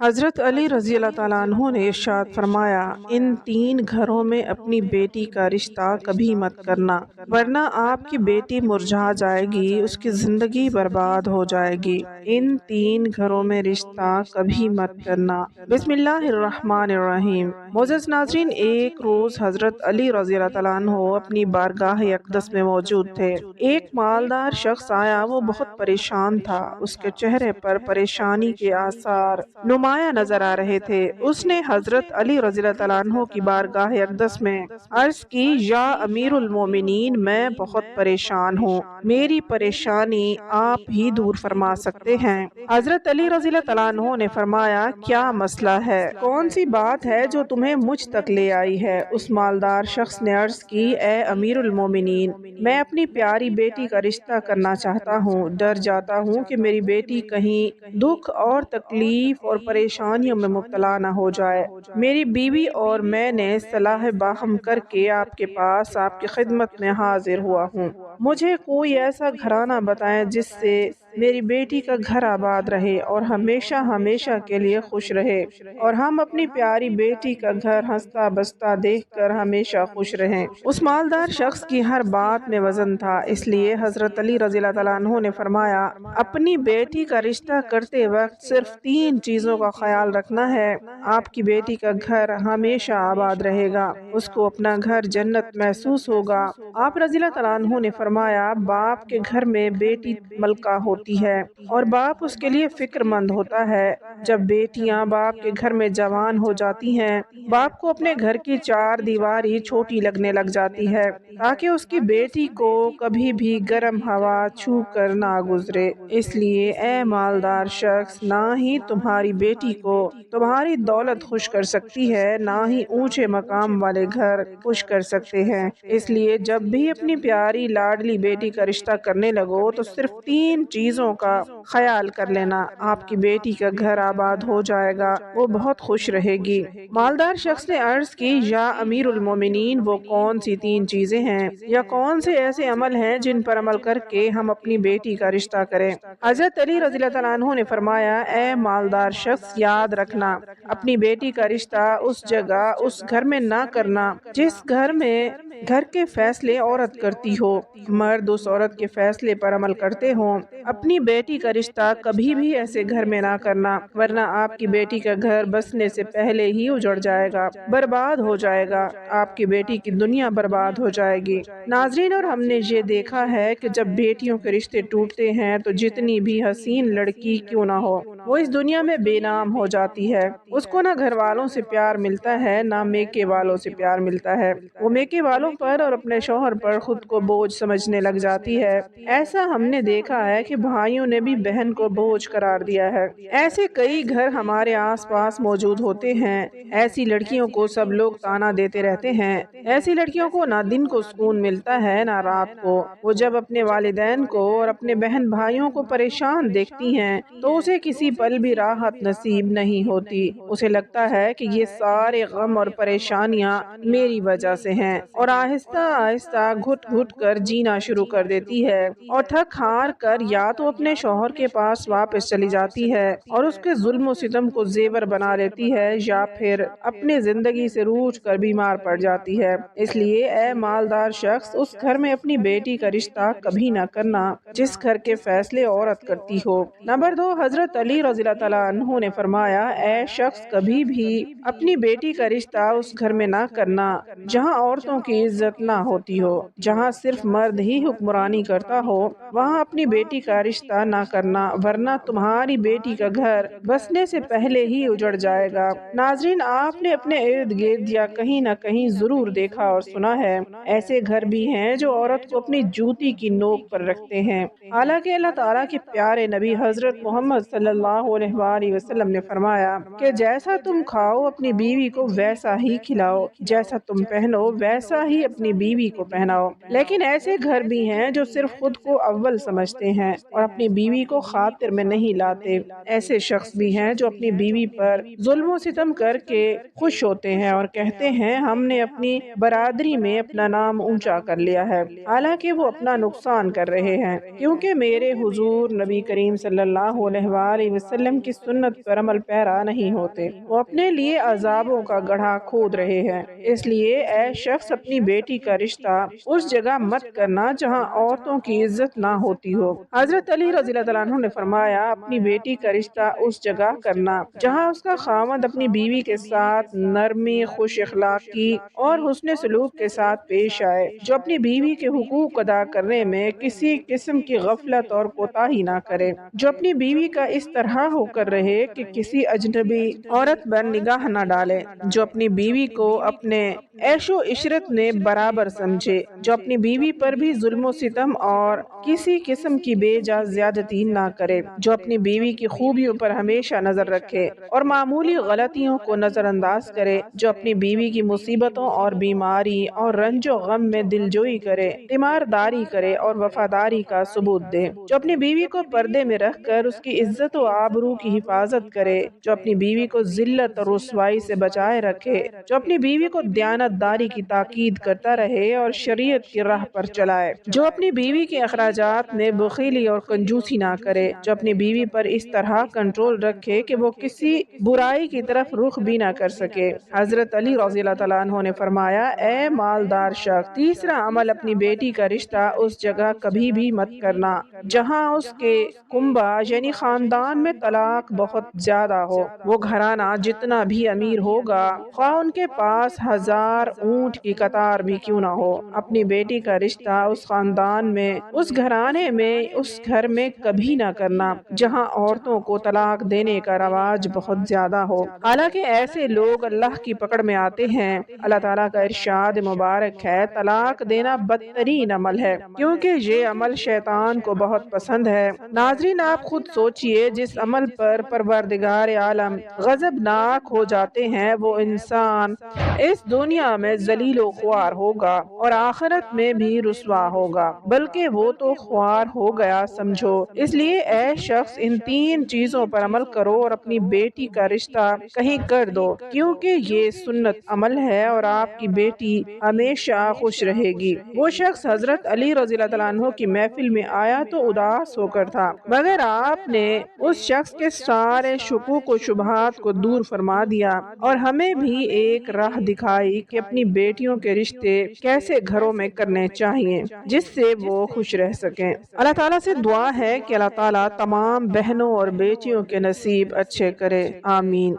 حضرت علی رضی اللہ تعالیٰ عنہ نے ارشاد فرمایا، ان تین گھروں میں اپنی بیٹی کا رشتہ کبھی مت کرنا، ورنہ آپ کی بیٹی مرجھا جائے گی، اس کی زندگی برباد ہو جائے گی۔ ان تین گھروں میں رشتہ کبھی مت کرنا۔ بسم اللہ الرحمن الرحیم۔ معزز ناظرین، ایک روز حضرت علی رضی اللہ تعالیٰ عنہ اپنی بارگاہ اقدس میں موجود تھے۔ ایک مالدار شخص آیا، وہ بہت پریشان تھا، اس کے چہرے پر پریشانی کے آثار نمایاں نظر آ رہے تھے۔ اس نے حضرت علی رضی اللہ تعالیٰ عنہ کی بارگاہ اقدس میں عرض کی، یا امیر المومنین، میں بہت پریشان ہوں، میری پریشانی آپ ہی دور فرما سکتے ہیں۔ حضرت علی رضی اللہ تعالیٰ عنہ نے فرمایا، کیا مسئلہ ہے؟ کون سی بات ہے جو تمہیں مجھ تک لے آئی ہے؟ اس مالدار شخص نے عرض کی، اے امیر المومنین، میں اپنی پیاری بیٹی کا رشتہ کرنا چاہتا ہوں، ڈر جاتا ہوں کہ میری بیٹی کہیں دکھ اور تکلیف اور پریشانیوں میں مبتلا نہ ہو جائے۔ میری بیوی اور میں نے صلاح باہم کر کے آپ کے پاس آپ کی خدمت میں حاضر ہوا ہوں۔ مجھے کوئی ایسا گھرانہ بتائیں جس سے میری بیٹی کا گھر آباد رہے اور ہمیشہ ہمیشہ کے لیے خوش رہے، اور ہم اپنی پیاری بیٹی کا گھر ہنستا بستا دیکھ کر ہمیشہ خوش رہیں۔ اس مالدار شخص کی ہر بات میں وزن تھا، اس لیے حضرت علی رضی اللہ تعالیٰ عنہ نے فرمایا، اپنی بیٹی کا رشتہ کرتے وقت صرف تین چیزوں کا خیال رکھنا ہے۔ آپ کی بیٹی کا گھر ہمیشہ آباد رہے گا، اس کو اپنا گھر جنت محسوس ہوگا۔ آپ رضی اللہ تعالیٰ عنہ نے فرمایا، باپ کے گھر میں بیٹی ملکہ ہوتی ہے اور باپ اس کے لیے فکر مند ہوتا ہے۔ جب بیٹیاں باپ کے گھر میں جوان ہو جاتی ہیں، باپ کو اپنے گھر کی چار دیواری چھوٹی لگنے لگ جاتی ہے، تاکہ اس کی بیٹی کو کبھی بھی گرم ہوا چھو کر نہ گزرے۔ اس لیے اے مالدار شخص، نہ ہی تمہاری بیٹی کو تمہاری دولت خوش کر سکتی ہے، نہ ہی اونچے مقام والے گھر خوش کر سکتے ہیں۔ اس لیے جب بھی اپنی پیاری لاڈلی بیٹی کا رشتہ کرنے لگو تو صرف تین چیزوں کا خیال کر لینا، آپ کی بیٹی کا گھر آباد ہو جائے گا، وہ بہت خوش رہے گی۔ مالدار شخص نے عرض کی، یا امیر المومنین، وہ کون سی تین چیزیں ہیں یا کون سے ایسے عمل ہیں جن پر عمل کر کے ہم اپنی بیٹی کا رشتہ کریں؟ حضرت علی رضی اللہ تعالیٰ عنہ نے فرمایا، اے مالدار شخص، یاد رکھنا، اپنی بیٹی کا رشتہ اس جگہ اس گھر میں نہ کرنا جس گھر میں گھر کے فیصلے عورت کرتی ہو، مرد اس عورت کے فیصلے پر عمل کرتے ہوں۔ اپنی بیٹی کا رشتہ کبھی بھی ایسے گھر میں نہ کرنا، ورنہ آپ کی بیٹی کا گھر بسنے سے پہلے ہی اجڑ جائے گا، برباد ہو جائے گا، آپ کی بیٹی کی دنیا برباد ہو جائے گی۔ ناظرین، اور ہم نے یہ دیکھا ہے کہ جب بیٹیوں کے رشتے ٹوٹتے ہیں تو جتنی بھی حسین لڑکی کیوں نہ ہو، وہ اس دنیا میں بے نام ہو جاتی ہے۔ اس کو نہ گھر والوں سے پیار ملتا ہے، نہ میکے والوں سے پیار ملتا ہے، وہ میکے والوں پر اور اپنے شوہر پر خود کو بوجھ سمجھنے لگ جاتی ہے۔ ایسا ہم نے دیکھا ہے کہ بھائیوں نے بھی بہن کو بوجھ قرار دیا ہے۔ ایسے کئی گھر ہمارے آس پاس موجود ہوتے ہیں۔ ایسی لڑکیوں کو سب لوگ تانا دیتے رہتے ہیں، ایسی لڑکیوں کو نہ دن کو سکون ملتا ہے نہ رات کو۔ وہ جب اپنے والدین کو اور اپنے بہن بھائیوں کو پریشان دیکھتی ہیں تو اسے کسی پل بھی راحت نصیب نہیں ہوتی، اسے لگتا ہے کہ یہ سارے غم اور پریشانیاں میری وجہ سے ہیں، اور آہستہ آہستہ گھٹ گھٹ کر جینا شروع کر دیتی ہے، اور تھک ہار کر یا تو اپنے شوہر کے پاس واپس چلی جاتی ہے اور اس کے ظلم و ستم کو زیور بنا لیتی ہے، یا پھر اپنے زندگی سے روٹھ کر بیمار پڑ جاتی ہے۔ اس لیے اے مالدار شخص، اس گھر میں اپنی بیٹی کا رشتہ کبھی نہ کرنا جس گھر کے فیصلے عورت کرتی ہو۔ نمبر 2، حضرت علی رضی اللہ تعالیٰ عنہ نے فرمایا، اے شخص، کبھی بھی اپنی بیٹی کا رشتہ اس گھر میں نہ کرنا جہاں عورتوں کی عزت نہ ہوتی ہو، جہاں صرف مرد ہی حکمرانی کرتا ہو، وہاں اپنی بیٹی کا رشتہ نہ کرنا، ورنہ تمہاری بیٹی کا گھر بسنے سے پہلے ہی اجڑ جائے گا۔ ناظرین، آپ نے اپنے ارد گرد یا کہیں نہ کہیں ضرور دیکھا اور سنا ہے، ایسے گھر بھی ہیں جو عورت کو اپنی جوتی کی نوک پر رکھتے ہیں۔ حالانکہ اللہ تعالیٰ کے پیارے نبی حضرت محمد صلی اللہ علیہ وآلہ وسلم نے فرمایا کہ جیسا تم کھاؤ اپنی بیوی کو ویسا ہی کھلاؤ، جیسا تم پہنو ویسا ہی ہی اپنی بیوی کو پہناؤ۔ لیکن ایسے گھر بھی ہیں جو صرف خود کو اول سمجھتے ہیں اور اپنی بیوی کو خاطر میں نہیں لاتے۔ ایسے شخص بھی ہیں جو اپنی بیوی پر ظلم و ستم کر کے خوش ہوتے ہیں اور کہتے ہیں ہم نے اپنی برادری میں اپنا نام اونچا کر لیا ہے، حالانکہ وہ اپنا نقصان کر رہے ہیں، کیونکہ میرے حضور نبی کریم صلی اللہ علیہ وآلہ وسلم کی سنت پر عمل پیرا نہیں ہوتے، وہ اپنے لیے عذابوں کا گڑھا کھود رہے ہیں۔ اس لیے اے شخص اپنی بیٹی کا رشتہ اس جگہ مت کرنا جہاں عورتوں کی عزت نہ ہوتی ہو۔ حضرت علی رضی اللہ عنہ نے فرمایا اپنی بیٹی کا رشتہ اس جگہ کرنا جہاں اس کا خاوند اپنی بیوی کے ساتھ نرمی، خوش اخلاقی اور حسن سلوک کے ساتھ پیش آئے، جو اپنی بیوی کے حقوق ادا کرنے میں کسی قسم کی غفلت اور کوتاہی نہ کرے، جو اپنی بیوی کا اس طرح ہو کر رہے کہ کسی اجنبی عورت پر نگاہ نہ ڈالے، جو اپنی بیوی کو اپنے عیش و عشرت میں برابر سمجھے، جو اپنی بیوی پر بھی ظلم و ستم اور کسی قسم کی بے جا زیادتی نہ کرے، جو اپنی بیوی کی خوبیوں پر ہمیشہ نظر رکھے اور معمولی غلطیوں کو نظر انداز کرے، جو اپنی بیوی کی مصیبتوں اور بیماری اور رنج و غم میں دلجوئی کرے، تیمارداری کرے اور وفاداری کا ثبوت دے، جو اپنی بیوی کو پردے میں رکھ کر اس کی عزت و آبرو کی حفاظت کرے، جو اپنی بیوی کو ذلت اور رسوائی سے بچائے رکھے، جو اپنی بیوی کو دیانت داری کی تاکید کرتا رہے اور شریعت کی راہ پر چلائے، جو اپنی بیوی کے اخراجات میں بخیلی اور کنجوسی نہ کرے، جو اپنی بیوی پر اس طرح کنٹرول رکھے کہ وہ کسی برائی کی طرف رخ بھی نہ کر سکے۔ حضرت علی رضی اللہ عنہ نے فرمایا اے مالدار شخص، تیسرا عمل اپنی بیٹی کا رشتہ اس جگہ کبھی بھی مت کرنا جہاں اس کے کنبہ یعنی خاندان میں طلاق بہت زیادہ ہو۔ وہ گھرانہ جتنا بھی امیر ہوگا، خواہ ان کے پاس 1000 اونٹ کی قطار بھی کیوں نہ ہو، اپنی بیٹی کا رشتہ اس خاندان میں، اس گھرانے میں، اس گھر میں کبھی نہ کرنا جہاں عورتوں کو طلاق دینے کا رواج بہت زیادہ ہو۔ حالانکہ ایسے لوگ اللہ کی پکڑ میں آتے ہیں۔ اللہ تعالیٰ کا ارشاد مبارک ہے طلاق دینا بدترین عمل ہے، کیونکہ یہ عمل شیطان کو بہت پسند ہے۔ ناظرین آپ خود سوچئے جس عمل پر پروردگار عالم غضبناک ہو جاتے ہیں وہ انسان اس دنیا میں ذلیل و خوار ہوگا اور آخرت میں بھی رسوا ہوگا، بلکہ وہ تو خوار ہو گیا سمجھو۔ اس لیے اے شخص ان 3 چیزوں پر عمل کرو اور اپنی بیٹی کا رشتہ کہیں کر دو، کیونکہ یہ سنت عمل ہے اور آپ کی بیٹی ہمیشہ خوش رہے گی۔ وہ شخص حضرت علی رضی اللہ عنہ کی محفل میں آیا تو اداس ہو کر تھا، مگر آپ نے اس شخص کے سارے شکوک و شبہات کو دور فرما دیا اور ہمیں بھی ایک راہ دکھائی کہ اپنی بیٹیوں کے رشتے کیسے گھروں میں کرنے چاہیے جس سے وہ خوش رہ سکیں۔ اللہ تعالیٰ سے دعا ہے کہ اللہ تعالیٰ تمام بہنوں اور بیٹیوں کے نصیب اچھے کرے، آمین۔